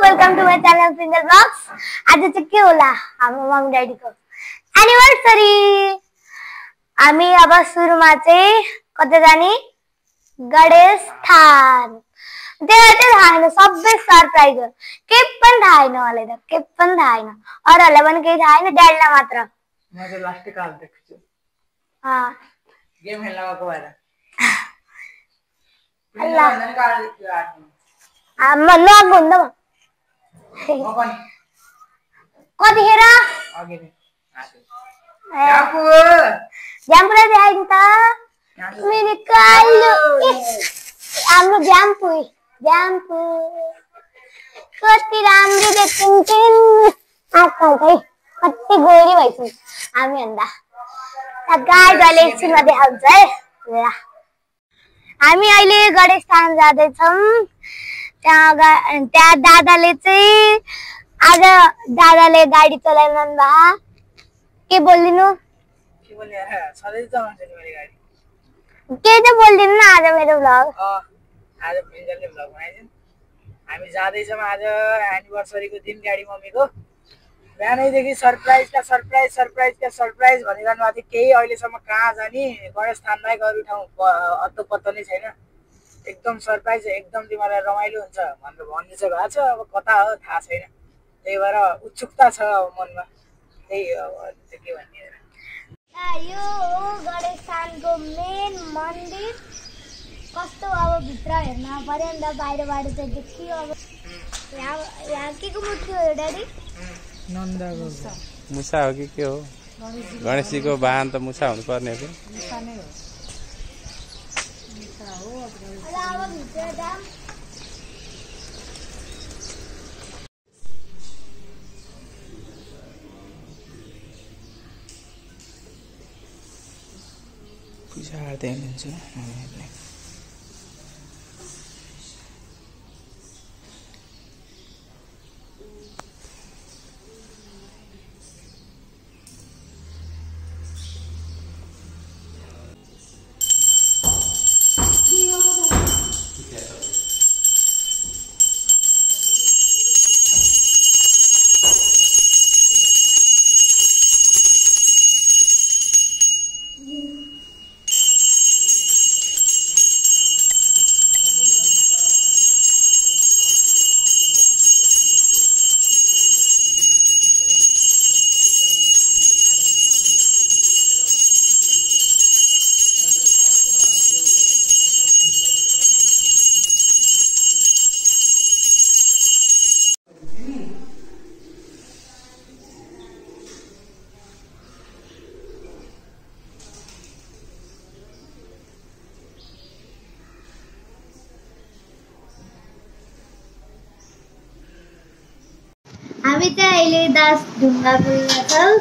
Welcome to my channel single blogs. आज चाहिँ के होला हाम्रो मम्मी ड्याडीको एनिभर्सरी। हामी अब सुरुमा चाहिँ कतै जाने गणेशस्थान। त्यहाँ चाहिँ थाहा छैन, सबै सरप्राइज हो। के पनि थाहा छैन मलाई त, के पनि थाहा छैन। अरूहरूलाई पनि केही थाहा छैन, ड्याडीलाई मात्र। म चाहिँ लास्ट काल देख्छु। गेम खेल्न गएको भएर अल्लाह म लग हुँदा म कतिखेर ज्याम्पुलाई देखाइदिनु त मेरो कालो हाम्रो ज्याम्पु कति राम्रो देखिन्छन् आजकल चाहिँ कति गोरी भइसक्यो हामी भन्दा। गाइज अहिले एकछिनमा देखाउँछ है। हामी अहिले गणेशस्थान जाँदैछौँ। त्यहाँ दादाले चाहिँ आज दादाले गाडी चलाइरहनु भयो। के बोलिदिनु? के चाहिँ बोलिदिनु न आज मेरो भ्लग। आज फिङ्गरले भ्लग बनाइदिनु। हामी जाँदैछौँ आज एनिभर्सरीको दिन गाडी मम्मीको। बिहानैदेखि सरप्राइजका सरप्राइज सरप्राइजका सरप्राइज भनिरहनु भएको थियो। केही अहिलेसम्म कहाँ जाने गणेशस्थानमै गरू ठाउँ अत्तो पत्तो नै छैन। एकदम सरप्राइज, एकदम तिमीलाई रमाइलो हुन्छ भनेर भन्ने चाहिँ भएको छ। अब कता हो थाहा छैन, त्यही भएर उत्सुकता छ अब मनमा। त्यही अब के भन्ने यो हो गणेशस्थानको मेन मन्दिर। कस्तो अब भित्र हेर्न पर्यो नि त, बाहिरबाट चाहिँ देखियो। अब यहाँ के को मूर्ति हो ड्याडी? नन्दको मुसा हो कि के हो? गणेशजीको वाहन त मुसा हुनुपर्ने हो कि? पूजा गर्दै हुनुहुन्छ मम्मीहरूले। हामी चाहिँ अहिले दास ढुङ्गा पुगेका छौँ।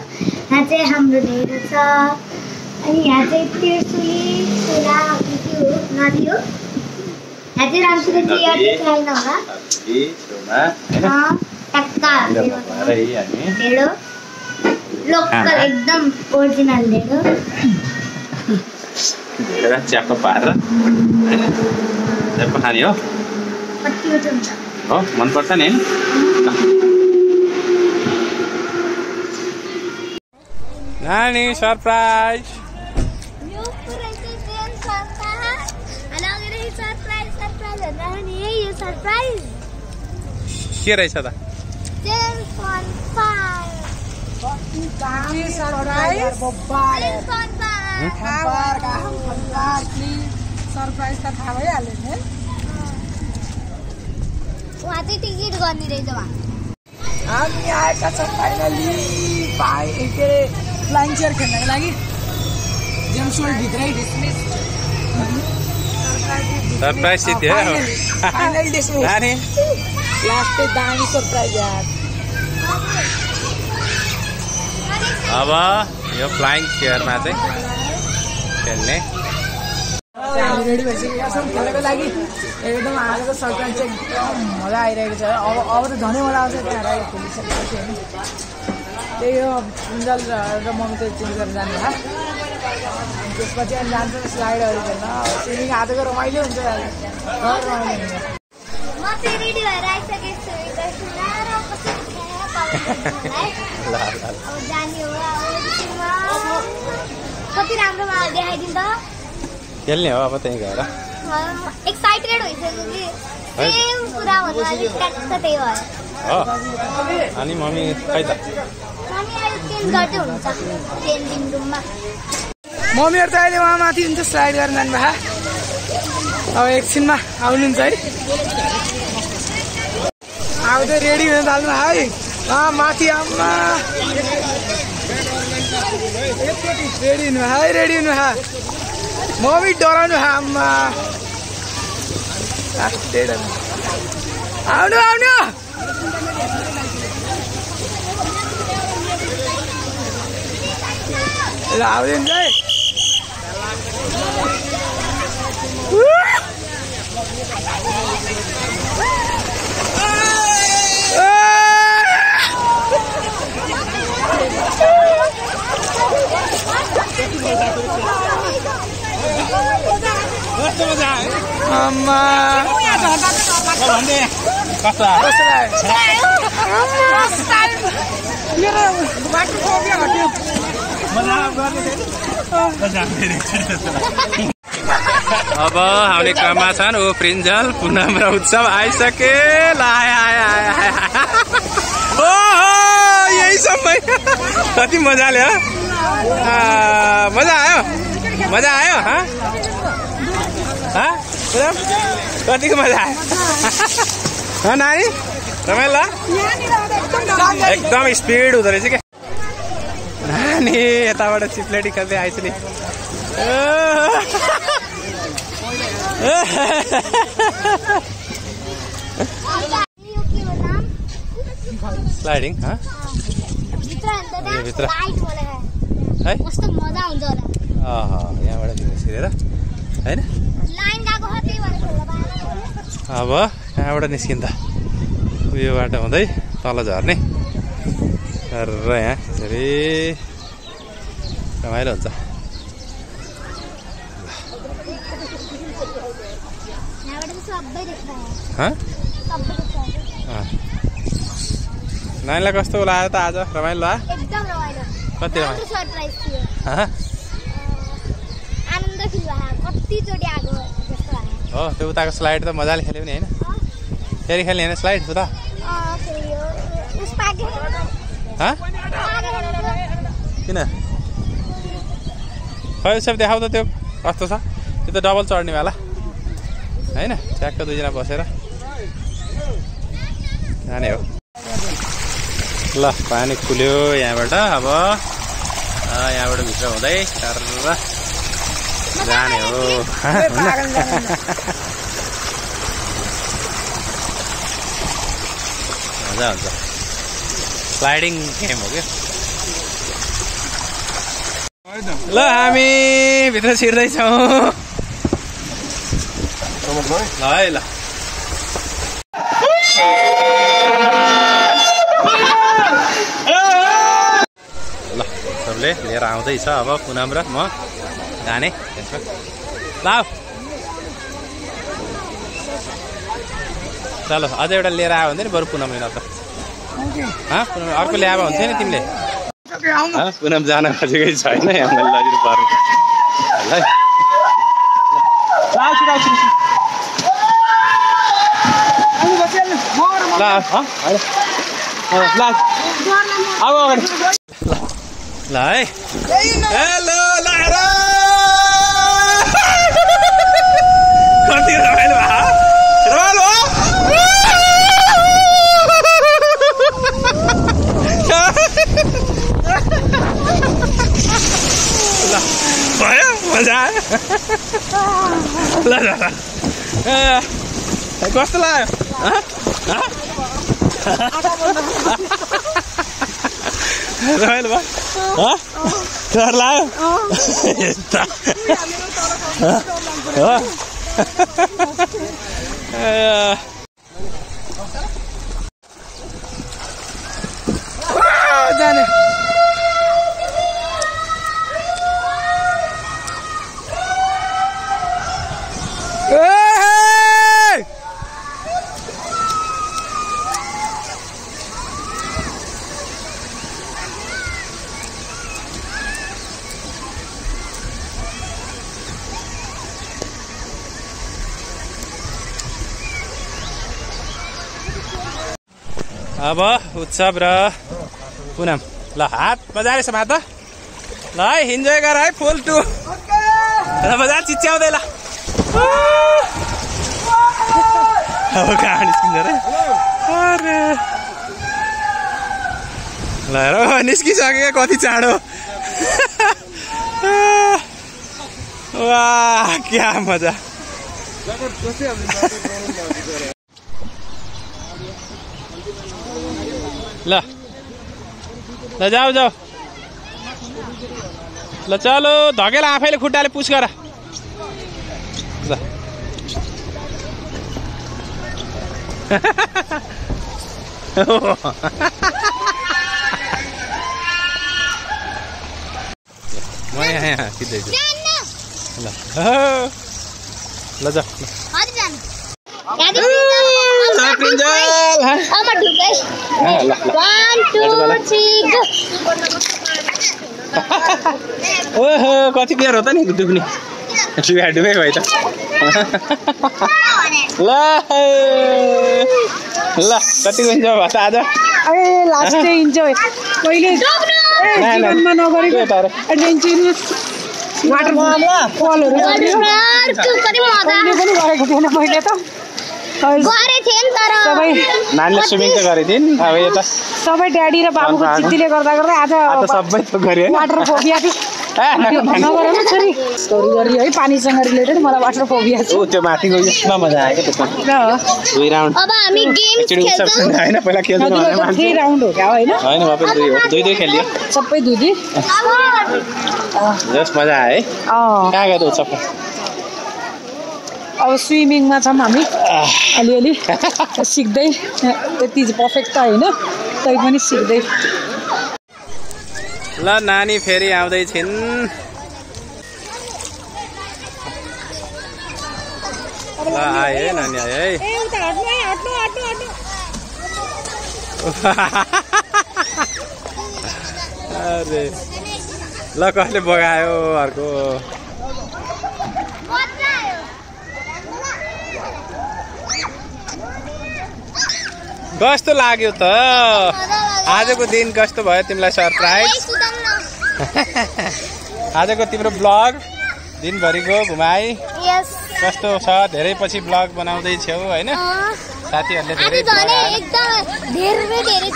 यहाँ चाहिँ हाम्रो ढेँडो छ। अनि यहाँ चाहिँ त्रिशुली खोला के हो, नदी हो। यहाँ चाहिँ रामसिंह चाहिँ याद छैन होला। ढेँडो लोकल एकदम ओरिजिनल ढेँडो। च्याप्पो पारेर च्याप्पो खाने हो। कति मिठो हुन्छ हो, मनपर्छ नि। नानी सरप्राइज। यो पुरै चाहिँ जेन सरप्राइज। अलग रही सरप्राइज सरप्राइज भन्दा नि यो सरप्राइज के रहेछ त? जेन सरप्राइज। कति दामी सरप्राइज बब्बार सरप्राइज त थाहा भइहाल्यो नि। उहाँ चाहिँ टिकट गर्ने रहेछ उहाँ। हामी आएका छौँ फाइनली भाइ के अरे फ्लाइङ चेयर खेल्नको लागि। जेम्स वर्ल्ड भित्रै सरप्राइज सिद्धि हो। Final dismiss. नानी लास्ट दामी सरप्राइज यार। अब यो फ्लाइङ चेयरमा चाहिँ खेल्ने। रेडी भइसकेका छौँ खेल्नको लागि। एकदम आजको सरप्राइज चाहिँ एकदम मजा आइरहेको छ। अब त झनै मजा आउँछ त्यहाँ राइड खेलिसकेपछि होइन। त्यही हो, इन्जल र मम्मी चाहिँ चेन्ज गरेर जानु भयो। त्यसपछि अनि जान्छौँ स्लाइडहरू खेल्न। स्विमिङ आजको रमाइलो हुन्छ। रमाइलो हुन्छ। म चाहिँ रेडी भएर आइसकेको छु। अब जाने हो कति राम्रो देखाइदिनु त खेल्ने हो अब त्यहीँ गएर एक्साइटेड भइसक्यो कि सेम कुरा भन्नु अलिक ट्याक्क त्यही भयो हो अनि मम्मी खै त मम्मी अहिले चेन्ज गर्दै हुनुहुन्छ चेन्जिङ रुममा मम्मीहरू त अहिले उहाँ माथि हुन्छ स्लाइड गर्न जानुभयो अब एकछिनमा आउनुहुन्छ है आउँदै रेडी हुन थाल्नु है माथि आम्मा रेडी हुनु है रेडी हुनु है मम्मी डराउनु है आम्मा आउनु आउनु ल आउँदैन है आम्मा अब आउने क्रममा छन् ऊ प्रिन्जल पुनम र उत्सव आइसके ल ओहो यही समय कति मजाले हो मजा आयो कतिको मजा आयो नानी रमाइलो एकदम स्पिड हुँदो रहेछ क्या नानी यताबाट चिप्लेटी खेल्दै आइस नि स्लाइडिङ भित्र है कस्तो मजा आउँछ होला यहाँबाट निस्किएर होइन लाइन गएको हो त्यही भएर अब यहाँबाट निस्किन्छ उयो बाटो हुँदै तल झर्ने र यहाँ धेरै रमाइलो हुन्छ नानीलाई कस्तो लाग्यो त आज रमाइलो एकदम रमाइलो कति रमाइलो सरप्राइज थियो आनन्द फिल भयो कतिचोटि आएको जस्तो लाग्यो हो त्यो उताको स्लाइड त मजाले खेल्यो नि होइन फेरि खेल्ने होइन स्लाइड उता किन खै सब देखाउ त त्यो कस्तो छ त्यो त डबल चढ्नेवाला होइन ट्याक्क दुईजना बसेर जाने हो ल पानी खुल्यो यहाँबाट अब यहाँबाट भित्र हुँदै जाने हो मजा हुन्छ स्लाइडिङ गेम हो क्या ल हामी भित्र छिर्दैछौँ ल है ल सबले लिएर आउँदैछ अब पुनम र म जाने ल चलो अझ एउटा लिएर आयो भने बरु पुनम लिन त पुनम अर्को ल्याएको हुन्थ्यो नि तिमीले पुनम जान खोजेकै छैन यहाँ लगिनु पर्ने ल है हेलो कति रमाइलो रमाइलो भयो मजा आयो ल कस्तो लाग्यो रमाइलो भयो डर लाग्यो जाने अब उत्सव र पुनम ल हात मजाले समात ल है इन्जोय गर है फुल टु मजा चिच्याउँदै ल अब कहाँ निस्किन्छ रे अरे ल हेर निस्किसक्यो कति चाँडो वाह क्या मजा ल ल जाऊ जाऊ ल चलो धकेला आफैले खुट्टाले पुस गर ल म यहाँ सिधै ल ल जा ओहो कति बिहार हो त नि दुख्ने डुबे भयो त ल ल कतिको इन्जोय भयो त आज लास्ट इन्जोय पहिले जीवनमा नगरेको एडभेन्चरस वाटरफलहरु पनि गरेको थिएन मैले त गरे थिएन तर सबै नानीले स्विमिङ त गरे थिइन् अब यो त सबै ड्याडी र बाबुको जिद्दीले गर्दा आज सबै त गरे वाटर फोबिया नगर न छोरी स्टोरी गरी है पानीसँग रिलेटेड मलाई वाटर फोबिया छ त्यो माथिको यसमा मजा आयो त्यसमा दुई राउन्ड अब हामी गेम खेल्छौँ हैन पहिला खेल्नु भने 3 राउन्ड हो क्या हैन हैन वापस दुई खेलियो सबै दुई जस मजा आयो है कहाँ गयो सबै अब स्विमिङमा छौँ हामी अलिअलि सिक्दै त्यति पर्फेक्ट त होइन तै पनि सिक्दै ल नानी फेरि आउँदै छिन् ल आए है नानी आए है अरे ल कसले बगायो अर्को कस्तो लाग्यो त आजको दिन कस्तो भयो तिमीलाई सरप्राइज आजको तिम्रो ब्लग दिनभरिको घुमाइ कस्तो छ धेरै पछि ब्लग बनाउँदै छौ हैन साथीहरुले धेरै धेरै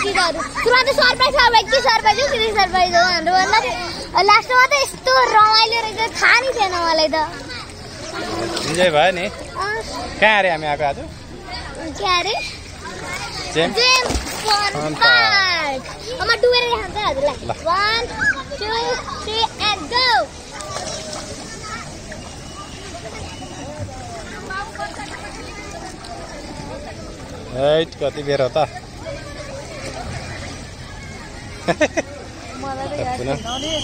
चिजहरु सुरुमा त सरप्राइज हो के सरप्राइज हो के सरप्राइज हो भनेर भन्दा लास्टमा त यस्तो रमाइलो रहेछ थाहा नि थिएन मलाई त इन्जोय भयो नि कहाँ अरे हामी आएको आज के अरे जेम्स फन पार्क अमा डुबेर खान्छ हजुरलाई 1 2 3 and go हैट कति बेर हो त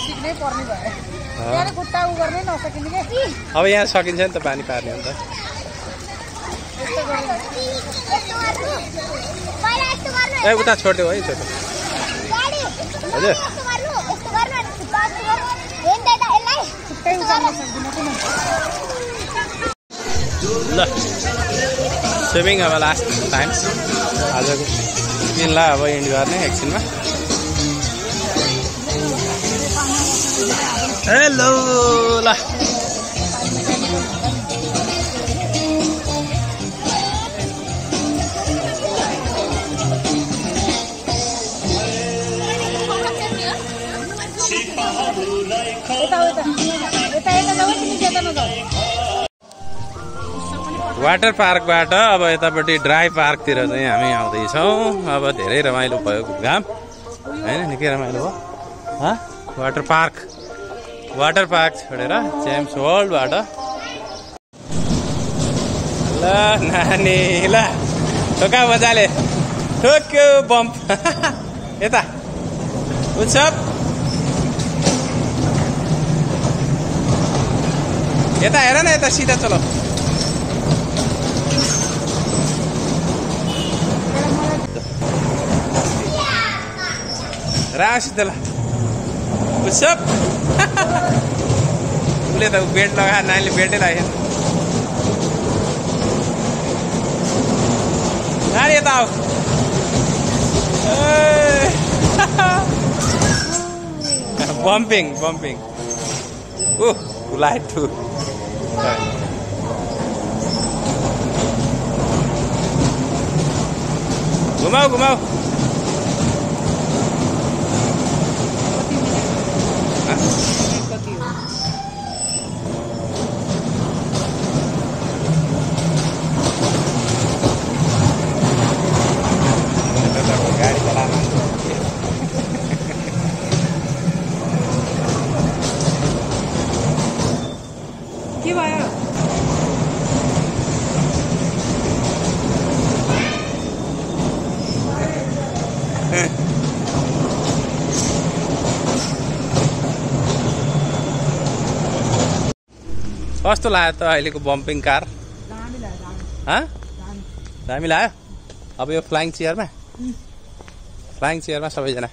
सिक्नै पर्ने भयो खुट्टा उ गर्नै नसकिने के अब यहाँ सकिन्छ नि त पानी पार्ने हो नि त ए उता छोड्देऊ है छोटो हजुर ल स्विमिङ अब लास्ट टाइम आजको दिनलाई अब इन्ड गर्ने एकछिनमा हेलो ल वाटर पार्कबाट अब यतापट्टि ड्राई पार्कतिर चाहिँ हामी आउँदैछौँ अब धेरै रमाइलो भयो घाम होइन निकै रमाइलो हो वाटर पार्क छोडेर जेम्स वर्ल्डबाट ल नानी ल ठोका मजाले ठोक्यो बम्प यता उत्सव यता हेर न यता सिधा चलो रासित ल उत्सव उसले त बेल्ट लगाएर नानीले बेल्टै लाग्यो नानी यता आऊ बम्पिङ बम्पिङ लाइट टु घुमाऊ घुमाऊ गाडी चलाएर के भयो कस्तो लाग्यो त अहिलेको बम्पिङ कार दामी लाग्यो अब यो फ्लाइङ चेयरमा सबैजना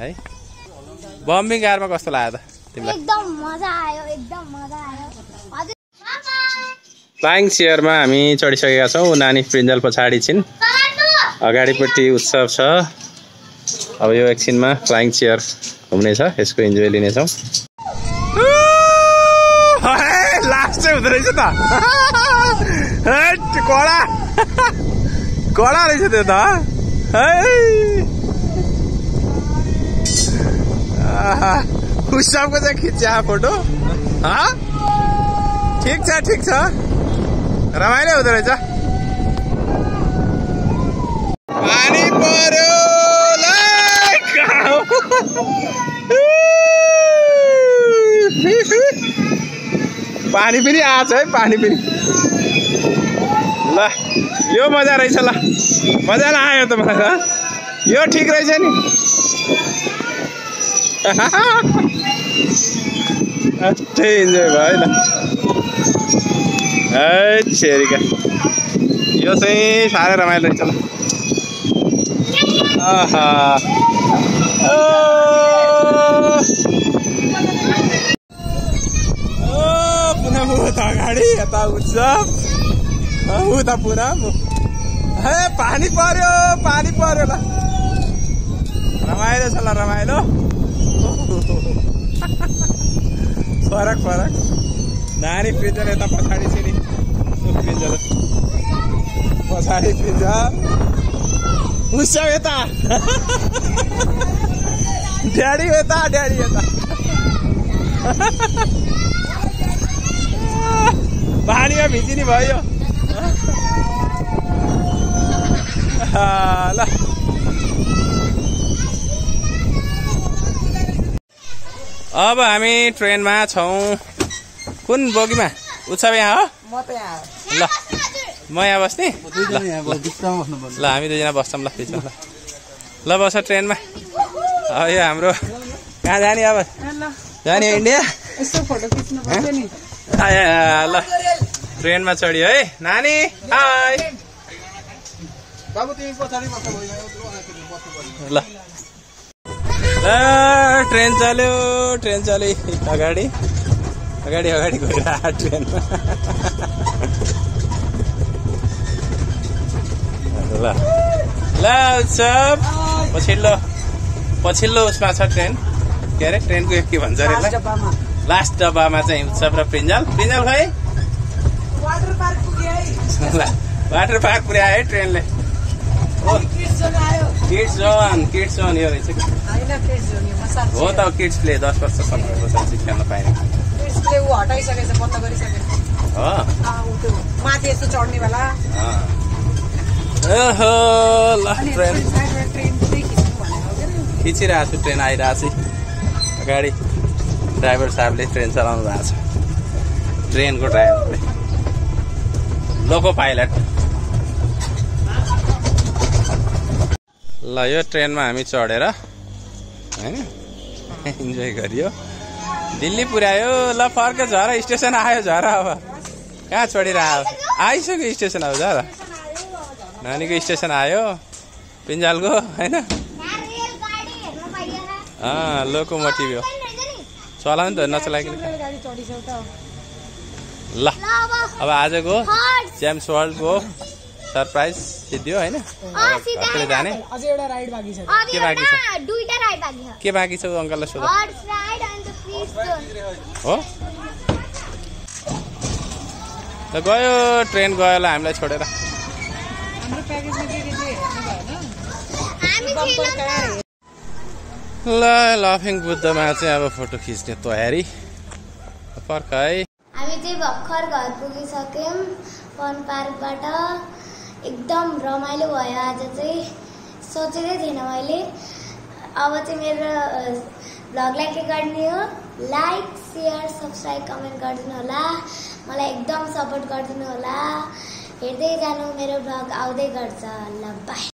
है बम्पिङ कारमा कस्तो लाग्यो त तिमीलाई एकदम मजा आयो फ्लाइङ चेयरमा हामी चढिसकेका छौँ नानी प्रिन्जल पछाडि छिन् अगाडिपट्टि उत्सव छ अब यो एकछिनमा फ्लाइङ चेयर घुम्नेछ यसको इन्जोय लिनेछौँ लास्ट चाहिँ हुँदो रहेछ त कडा रहेछ त्यो त उत्सवको चाहिँ खिच्या फोटो ठिक छ रमाइलो हुँदो रहेछ पानी पर्यो पानी पनि आछ है पानी पनि ल यो मजा रहेछ ल मजा आयो त मलाई यो ठिक रहेछ नि अच्छै इन्जोय भयो है ल छेरिका यो चाहिँ साह्रै रमाइलो रहेछ ल पुनः अगाडि यता उत्सव उता पुनः पानी पर्यो ल रमाइलो छ ल रमाइलो फरक नानी प्रिन्जल यता पछाडि छ नि प्रिन्जल पछाडि प्रिन्जल उत्सव यता ड्याडी यता पानीमा भिजिनी भयो ल अब हामी ट्रेनमा छौँ कुन बोगीमा उत्सव यहाँ हो ल म यहाँ बस्ने ल हामी दुईजना बस्छौँ ल बिचमा ल बस ट्रेनमा यो हाम्रो कहाँ जाने अब जाने इन्डिया ल ट्रेनमा चढ्यो है नानी हाई ल ट्रेन चल्यो अगाडि गइरहेको ट्रेनमा ल उत्सव पछिल्लो उसमा छ ट्रेन के अरे ट्रेनको के भन्छ अरे लास्ट डब्बामा चाहिँ उत्सव र प्रिन्जल खै वाटर पार्क पुर्यायो है ट्रेनले किड्स जोन यो रहेछ हो त किड्स प्ले 10 वर्षसम्म चाहिँ खेल्न पाइने ओहो ल ट्रेन खिचिरहेको छु ट्रेन आइरहेको छ अगाडि ड्राइभर साहबले ट्रेन चलाउनु भएको छ ट्रेनको ड्राइभरले लोको पाइलट ल यो ट्रेनमा हामी चढेर हैन इन्जोय गरियो दिल्ली पुर्यायो ल फर्क झरा स्टेसन आयो झरा अब कहाँ चढिरह्यो आइसक्यो स्टेसन अब झरा नानीको स्टेसन आयो पिन्जालको हैन लोकोमोटिभ हो चलाउनु त नचलाइकन ल अब आजको जेम्स वर्ल्डको सरप्राइज सिद्धियो होइन घरतिर जाने अझै एउटा राइड बाँकी छ। के बाँकी छ? दुईटा राइड बाँकी छ। के बाँकी छ अङ्कललाई सोध horse ride and free zone. हो त गयो ट्रेन गयो ल हामीलाई छोडेर। हाम्रो प्याकेजमा के हेर्नु भएन? हामी छैनौँ। ल लाफिङ बुद्धमा चाहिँ अब फोटो खिच्ने तयारी पर्ख है। हामी चाहिँ भर्खर घर पुगिसक्यौँ फन पार्कबाट। एकदम रमाइलो भयो आज चाहिँ, सोचेकै थिएन मैले। अब चाहिँ मेरो भ्लगलाई के गर्ने हो, लाइक सेयर सब्सक्राइब कमेन्ट गरिदिनु होला, मलाई एकदम सपोर्ट गरिदिनु होला। हेर्दै जानु, मेरो भ्लग आउँदै गर्छ। ल बाई।